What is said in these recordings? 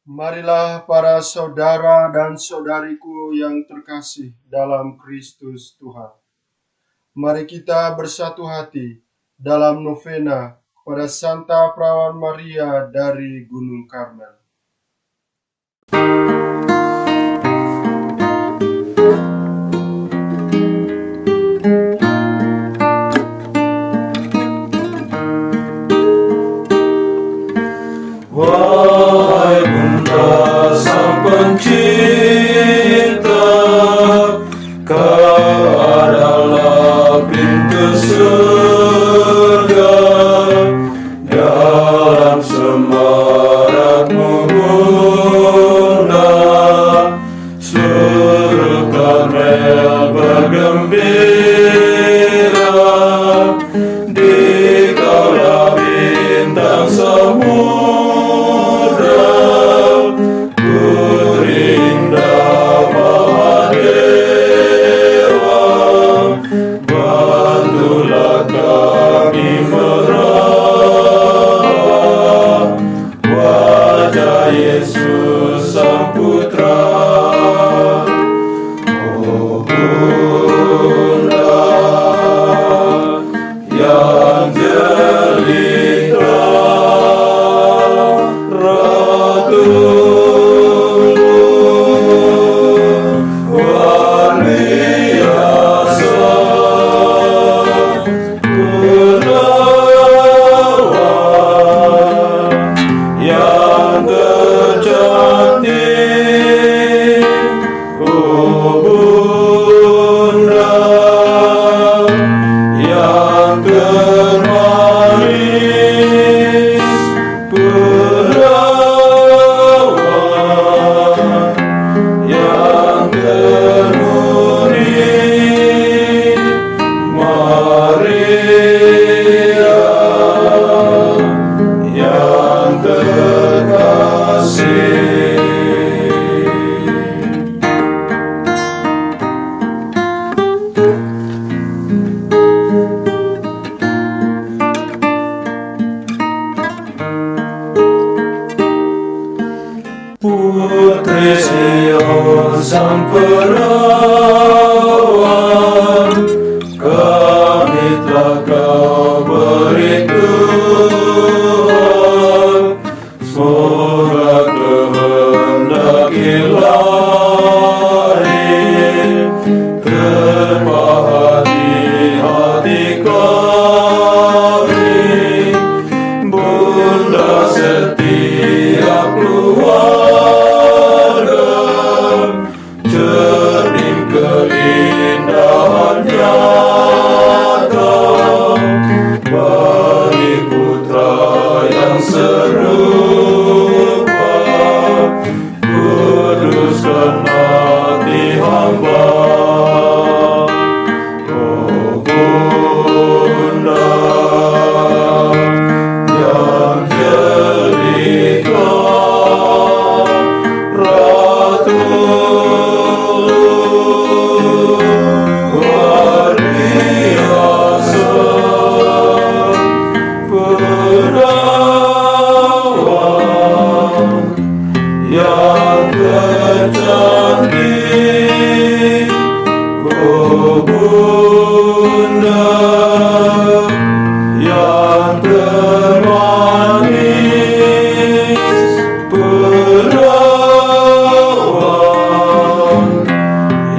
Marilah para saudara dan saudariku yang terkasih dalam Kristus Tuhan. Mari kita bersatu hati dalam novena pada Santa Perawan Maria dari Gunung Karmel. Wahai Bunda Sang Pencipta, Kau adalah pintu surga. Dalam semarakmu Bunda, seluruh Karmel bergembira. Dikaulah bintang samudra, Putri Indah Mahadewa. Bantulah kami merawat wajah Yesus Sang Putra. Oh Bunda yang jelita, Ratu luar biasa, Gunawan yang tercantik. Oh Bunda yang termanis, Perawan yang termurni, Maria yang terkasih. Putri Sion Sang Perawan, kami telah Kau beri Tuhan. Semoga kehendak ilahi terpahat di hati kami. Bunda setiap keluarga, cermin keindahan nyata bagi putra yang serupa. Kuduskan hati hamba. Oh Bunda yang jelita, Ratu luar biasa, Perawan yang tercantik. Oh Bunda yang termanis, Perawan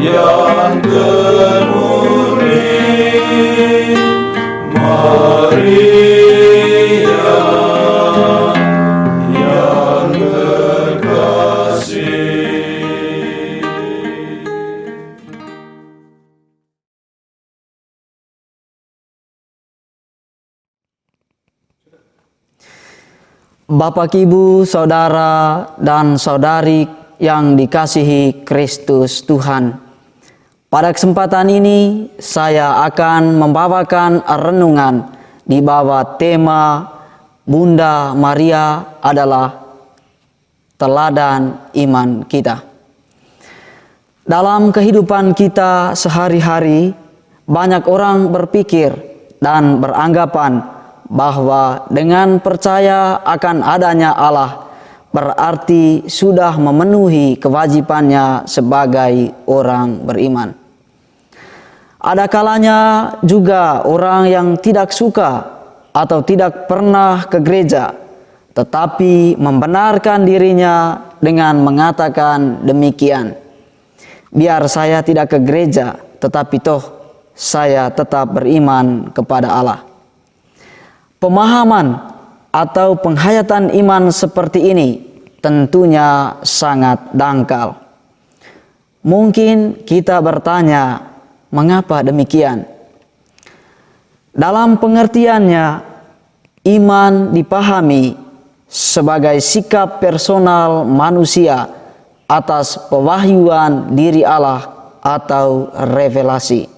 yang termurni, Maria yang terkasih. Bapak, Ibu, saudara, dan saudari yang dikasihi Kristus Tuhan. Pada kesempatan ini saya akan membawakan renungan di bawah tema Bunda Maria adalah teladan iman kita. Dalam kehidupan kita sehari-hari, banyak orang berpikir dan beranggapan bahwa dengan percaya akan adanya Allah, berarti sudah memenuhi kewajibannya sebagai orang beriman. Ada kalanya juga orang yang tidak suka atau tidak pernah ke gereja, tetapi membenarkan dirinya dengan mengatakan demikian, biar saya tidak ke gereja, tetapi toh saya tetap beriman kepada Allah. Pemahaman atau penghayatan iman seperti ini tentunya sangat dangkal. Mungkin kita bertanya, mengapa demikian? Dalam pengertiannya, iman dipahami sebagai sikap personal manusia atas pewahyuan diri Allah atau revelasi.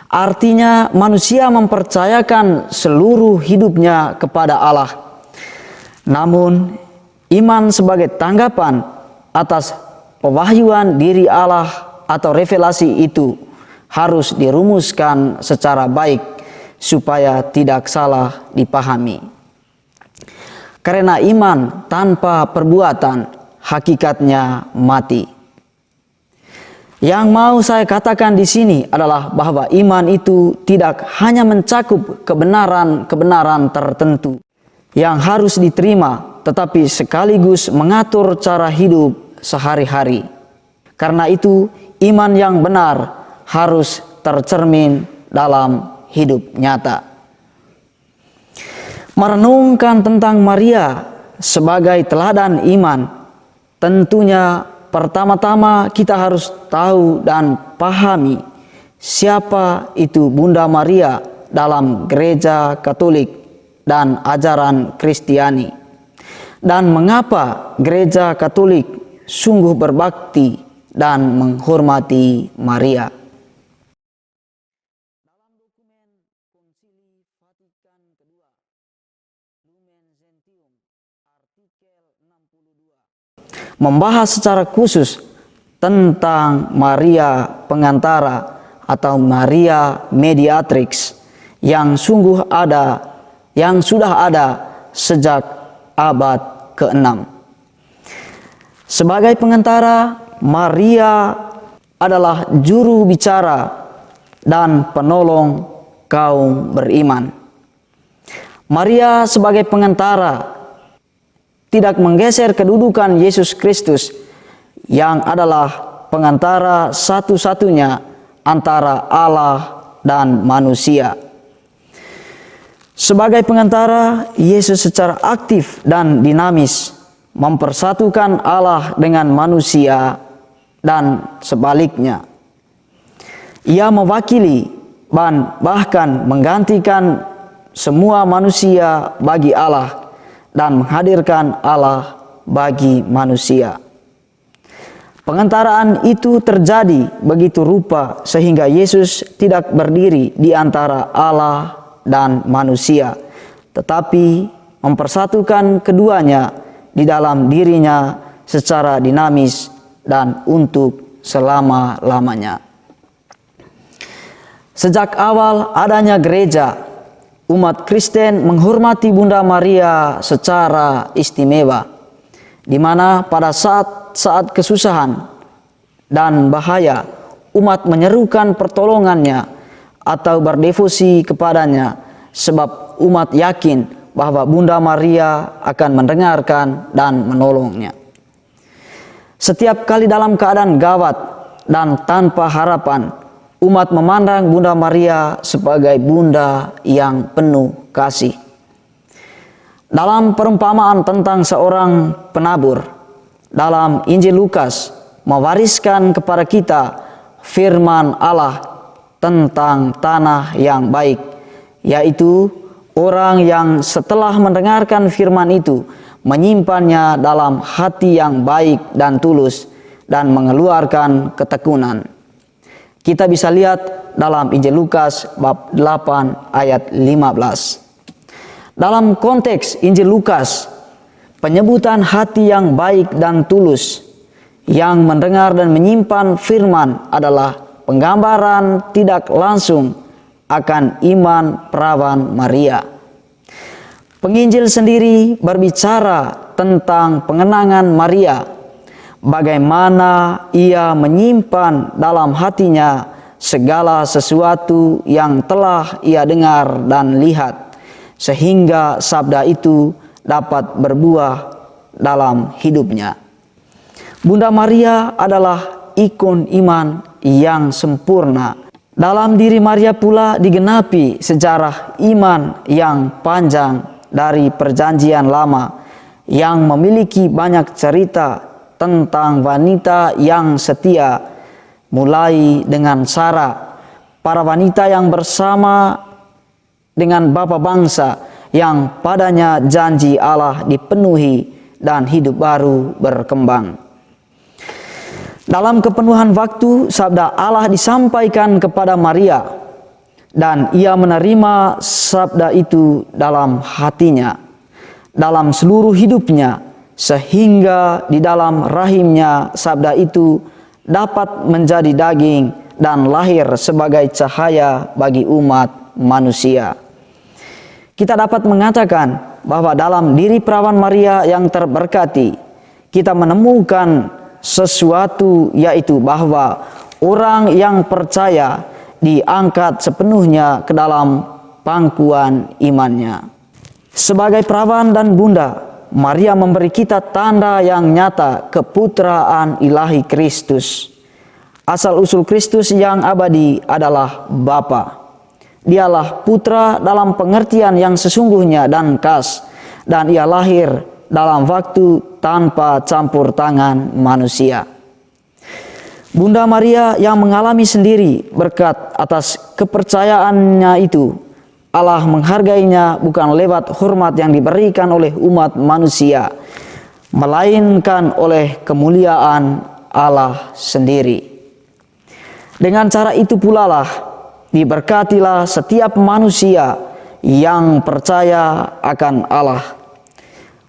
Artinya manusia mempercayakan seluruh hidupnya kepada Allah. Namun iman sebagai tanggapan atas pewahyuan diri Allah atau revelasi itu harus dirumuskan secara baik supaya tidak salah dipahami. Karena iman tanpa perbuatan hakikatnya mati. Yang mau saya katakan di sini adalah bahwa iman itu tidak hanya mencakup kebenaran-kebenaran tertentu yang harus diterima, tetapi sekaligus mengatur cara hidup sehari-hari. Karena itu, iman yang benar harus tercermin dalam hidup nyata. Merenungkan tentang Maria sebagai teladan iman, tentunya pertama-tama kita harus tahu dan pahami siapa itu Bunda Maria dalam gereja Katolik dan ajaran Kristiani, dan mengapa gereja Katolik sungguh berbakti dan menghormati Maria. Dalam dokumen Konsili Vatikan II, Lumen Gentium, artikel 62, membahas secara khusus tentang Maria Pengantara atau Maria Mediatrix yang sudah ada sejak abad ke-6. Sebagai pengantara, Maria adalah juru bicara dan penolong kaum beriman. Maria sebagai pengantara tidak menggeser kedudukan Yesus Kristus yang adalah pengantara satu-satunya antara Allah dan manusia. Sebagai pengantara, Yesus secara aktif dan dinamis mempersatukan Allah dengan manusia dan sebaliknya. Ia mewakili dan bahkan menggantikan semua manusia bagi Allah dan menghadirkan Allah bagi manusia. Pengantaraan itu terjadi begitu rupa sehingga Yesus tidak berdiri di antara Allah dan manusia, tetapi mempersatukan keduanya di dalam dirinya secara dinamis dan untuk selama-lamanya. Sejak awal adanya gereja, umat Kristen menghormati Bunda Maria secara istimewa, di mana pada saat kesusahan dan bahaya, umat menyerukan pertolongannya atau berdevosi kepadanya, sebab umat yakin bahwa Bunda Maria akan mendengarkan dan menolongnya. Setiap kali dalam keadaan gawat dan tanpa harapan, umat memandang Bunda Maria sebagai bunda yang penuh kasih. Dalam perumpamaan tentang seorang penabur, dalam Injil Lukas mewariskan kepada kita firman Allah tentang tanah yang baik, yaitu orang yang setelah mendengarkan firman itu menyimpannya dalam hati yang baik dan tulus dan mengeluarkan ketekunan. Kita bisa lihat dalam Injil Lukas bab 8 ayat 15. Dalam konteks Injil Lukas, penyebutan hati yang baik dan tulus yang mendengar dan menyimpan firman adalah penggambaran tidak langsung akan iman perawan Maria. Penginjil sendiri berbicara tentang pengenangan Maria, bagaimana ia menyimpan dalam hatinya segala sesuatu yang telah ia dengar dan lihat, sehingga sabda itu dapat berbuah dalam hidupnya. Bunda Maria adalah ikon iman yang sempurna. Dalam diri Maria pula digenapi sejarah iman yang panjang dari Perjanjian Lama yang memiliki banyak cerita tentang wanita yang setia, mulai dengan Sarah, para wanita yang bersama dengan bapa bangsa yang padanya janji Allah dipenuhi dan hidup baru berkembang. Dalam kepenuhan waktu, sabda Allah disampaikan kepada Maria, dan ia menerima sabda itu dalam hatinya, dalam seluruh hidupnya, sehingga di dalam rahimnya sabda itu dapat menjadi daging dan lahir sebagai cahaya bagi umat manusia. Kita dapat mengatakan bahwa dalam diri perawan Maria yang terberkati, kita menemukan sesuatu, yaitu bahwa orang yang percaya diangkat sepenuhnya ke dalam pangkuan imannya. Sebagai perawan dan bunda, Maria memberi kita tanda yang nyata keputraan ilahi Kristus. Asal-usul Kristus yang abadi adalah Bapa. Dialah putra dalam pengertian yang sesungguhnya dan khas, dan ia lahir dalam waktu tanpa campur tangan manusia. Bunda Maria yang mengalami sendiri berkat atas kepercayaannya itu, Allah menghargainya bukan lewat hormat yang diberikan oleh umat manusia, melainkan oleh kemuliaan Allah sendiri. Dengan cara itu pula lah diberkatilah setiap manusia yang percaya akan Allah.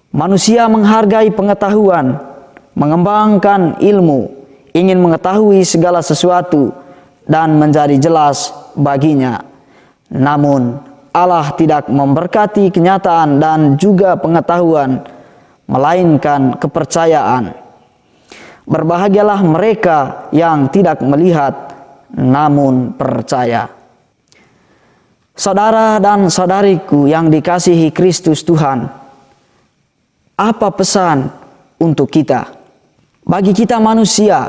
Manusia menghargai pengetahuan, mengembangkan ilmu, ingin mengetahui segala sesuatu dan menjadi jelas baginya. Namun Allah tidak memberkati kenyataan dan juga pengetahuan, melainkan kepercayaan. Berbahagialah mereka yang tidak melihat namun percaya. Saudara dan saudariku yang dikasihi Kristus Tuhan, apa pesan untuk kita? Bagi kita manusia,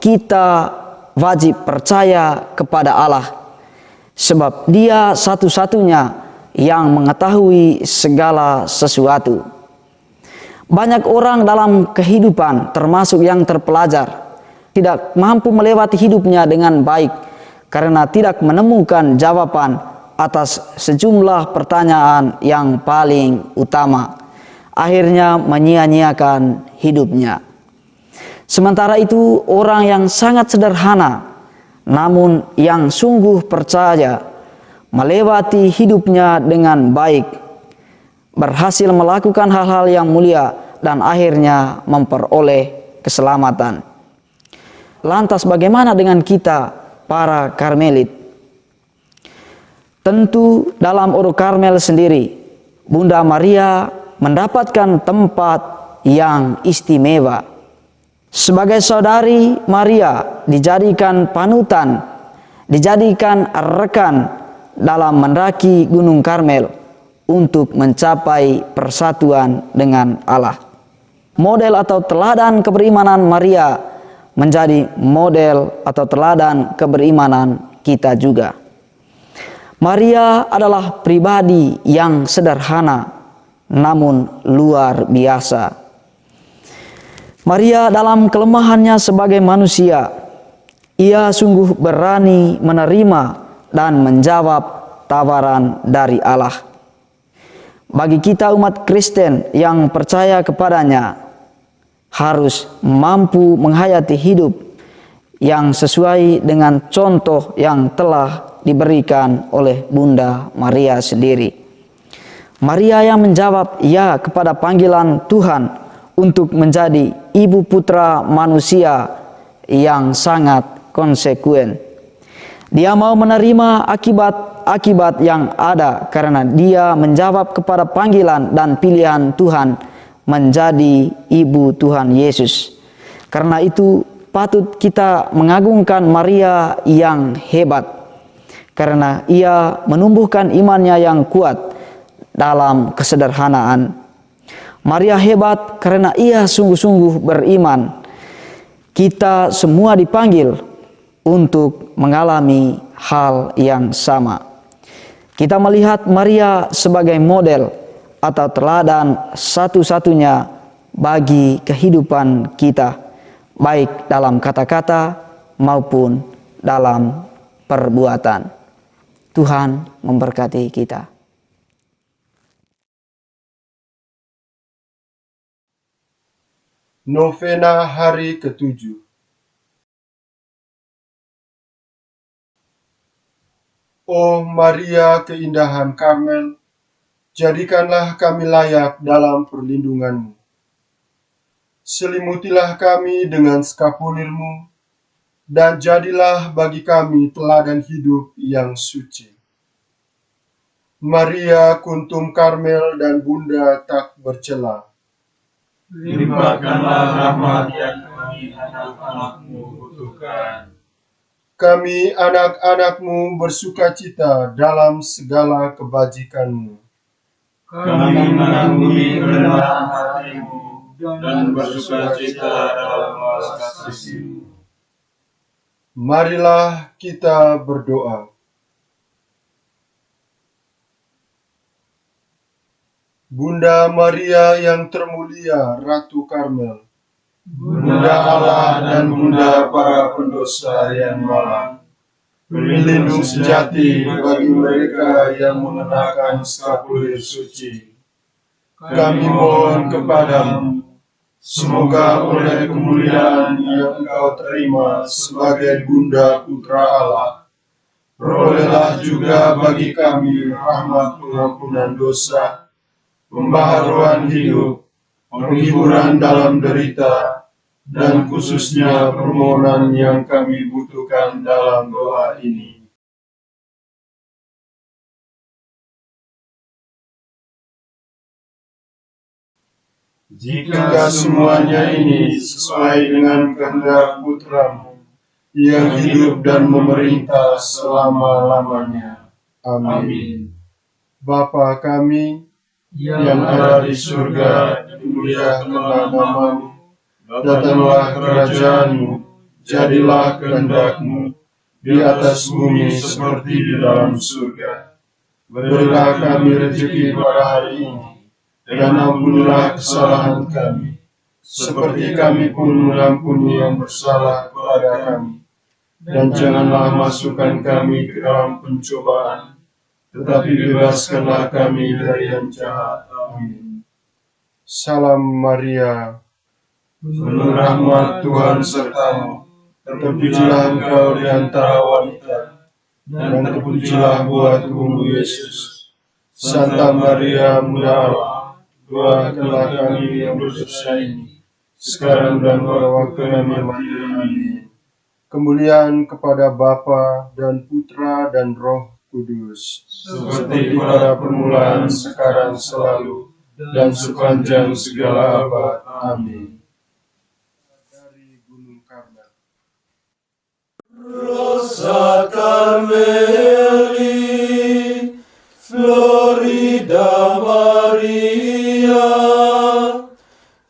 kita wajib percaya kepada Allah, sebab Dia satu-satunya yang mengetahui segala sesuatu. Banyak orang dalam kehidupan, termasuk yang terpelajar, tidak mampu melewati hidupnya dengan baik karena tidak menemukan jawaban atas sejumlah pertanyaan yang paling utama. Akhirnya menyia-nyiakan hidupnya. Sementara itu, orang yang sangat sederhana namun yang sungguh percaya melewati hidupnya dengan baik, berhasil melakukan hal-hal yang mulia dan akhirnya memperoleh keselamatan. Lantas bagaimana dengan kita para Karmelit? Tentu dalam Ordo Karmel sendiri, Bunda Maria mendapatkan tempat yang istimewa. Sebagai saudari Maria dijadikan panutan, dijadikan rekan dalam mendaki Gunung Karmel untuk mencapai persatuan dengan Allah. Model atau teladan keberimanan Maria menjadi model atau teladan keberimanan kita juga. Maria adalah pribadi yang sederhana namun luar biasa. Maria dalam kelemahannya sebagai manusia, ia sungguh berani menerima dan menjawab tawaran dari Allah. Bagi kita umat Kristen yang percaya kepadanya, harus mampu menghayati hidup yang sesuai dengan contoh yang telah diberikan oleh Bunda Maria sendiri. Maria yang menjawab ya kepada panggilan Tuhan untuk menjadi ibu putra manusia yang sangat konsekuen. Dia mau menerima akibat akibat yang ada karena dia menjawab kepada panggilan dan pilihan Tuhan menjadi ibu Tuhan Yesus. Karena itu patut kita mengagungkan Maria yang hebat, karena ia menumbuhkan imannya yang kuat dalam kesederhanaan. Maria hebat karena ia sungguh-sungguh beriman. Kita semua dipanggil untuk mengalami hal yang sama. Kita melihat Maria sebagai model atau teladan satu-satunya bagi kehidupan kita, baik dalam kata-kata maupun dalam perbuatan. Tuhan memberkati kita. Novena hari ke-7. Oh Maria, keindahan Karmel, jadikanlah kami layak dalam perlindunganmu. Selimutilah kami dengan skapulirmu, dan jadilah bagi kami teladan hidup yang suci. Maria, kuntum Karmel dan Bunda tak bercela, limpahkanlah rahmat yang kami anak-anakmu butuhkan. Kami anak-anakmu bersukacita dalam segala kebajikanmu. Kami mengagumi kerendahan hatimu dan bersukacita dalam belas kasih-Mu. Marilah kita berdoa. Bunda Maria yang termulia, Ratu Karmel, Bunda Allah dan Bunda para pendosa yang malang, pelindung sejati bagi mereka yang mengenakan skapulir suci. Kami mohon kepadamu, semoga oleh kemuliaan yang Engkau terima sebagai Bunda Putra Allah, perolehlah juga bagi kami rahmat pengampunan dosa, pembaharuan hidup, penghiburan dalam derita, dan khususnya permohonan yang kami butuhkan dalam doa ini. Jika semuanya ini sesuai dengan kehendak Putramu, yang hidup dan memerintah selama-lamanya. Amin. Bapa kami, yang ada di surga, dimuliakanlah namamu, datanglah kerajaan-Mu, jadilah kehendak-Mu, di atas bumi seperti di dalam surga. Berilah kami rezeki pada hari ini, dan ampunilah kesalahan kami, seperti kami pun mengampuni yang bersalah kepada kami. Dan janganlah masukkan kami ke dalam pencobaan, tetapi bebaskanlah kami dari yang jahat. Amin. Salam Maria, penuh rahmat Tuhan sertamu, terpujilah engkau di antara wanita, dan terpujilah buah tubuhmu Yesus. Santa Maria, Bunda Allah, doakanlah kami yang berdosa ini, sekarang dan pada waktu kami mati. Amin. Kemuliaan kepada Bapa dan Putra dan Roh Kudus, seperti pada permulaan, sekarang, selalu, dan sepanjang segala abad. Amin. Dari Gunung Karmel. Rosa Carmeli, Florida Maria,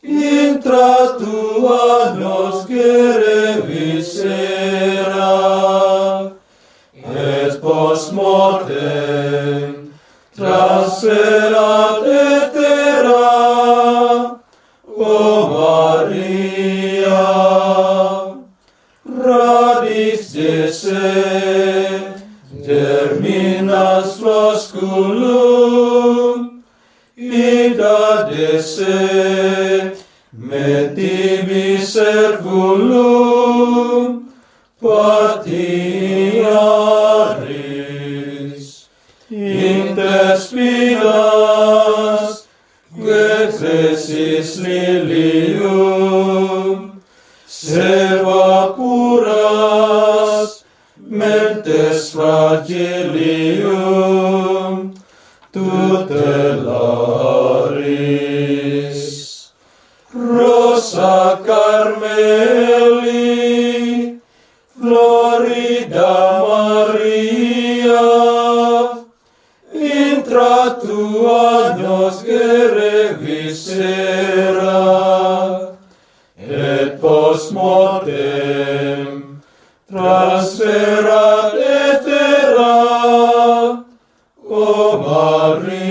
intra tua nos quere visera, post mortem transferat etera, o Maria, radix de se, germinas flosculum, ida de se, metibi servulum, patiaris, inter spinas, quexesis lilium, serva puras, mentes fragilium, tutelaris. Rosa Carmeli, Florida Maria, intra tua nos viscera, et post mortem transferat etera, o Maria.